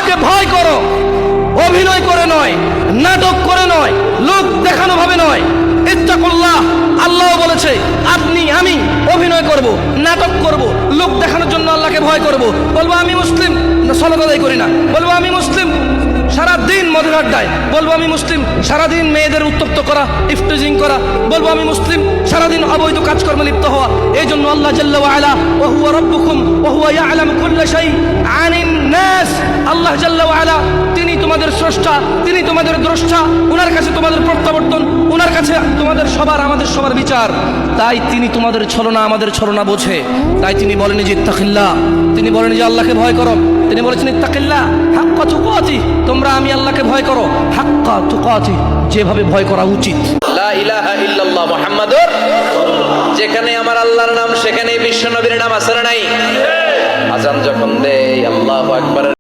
আল্লাহকে ভয় করো, অভিনয় করে নয়, নাটক করে নয়, লোক দেখানো ভাবে নয়। ইত্তাকুল্লাহ, আল্লাহ বলেছে আপনি আমি অভিনয় করব, নাটক করব, লোক দেখানোর জন্য আল্লাহকে ভয় করব। বলবো আমি মুসলিম, সালাত আদায় করি না। বলবো আমি মুসলিম, সারাদিন মদের আড্ডায়। বলবো আমি মুসলিম, সারাদিন মেয়েদের উত্তপ্ত করা, ইফটিজিং করা। বলবো আমি মুসলিম, সারাদিন অবৈধ কাজকর্মে লিপ্ত হওয়া। এই জন্য আল্লাহ জাল্লা ওয়া আলা ওয়া হুয়া রাব্বুকুম ওয়া হুয়া ইয়ালামু কুল্লা শাই আনিন নাস, আল্লাহ জাল্লা ওয়া আলা তিনি তোমাদের স্রষ্টা, তিনি তোমাদের দ্রষ্টা, ওনার কাছে তোমাদের প্রত্যাবর্তন, ওনার কাছে তোমাদের সবার আমাদের সবার বিচার। তাই তিনি তোমাদের ছলনা আমাদের ছলনা বোঝে। তাই তিনি বলেন যে ইত্তাকিল্লাহ, তিনি বলেন যে আল্লাহকে ভয় করো। তিনি বলেছেন ইত্তাকিল্লাহ হাক্কা তুকাতি, তোমরা আমি আল্লাহকে ভয় করো হাক্কা তুকাতি, যেভাবে ভয় করা উচিত। লা ইলাহা ইল্লাল্লাহ মুহাম্মাদুর, যেখানে আমার আল্লাহর নাম সেখানে বিশ্ব নবীর নাম আছে না নাই? আজান যখন দেই আল্লাহু আকবার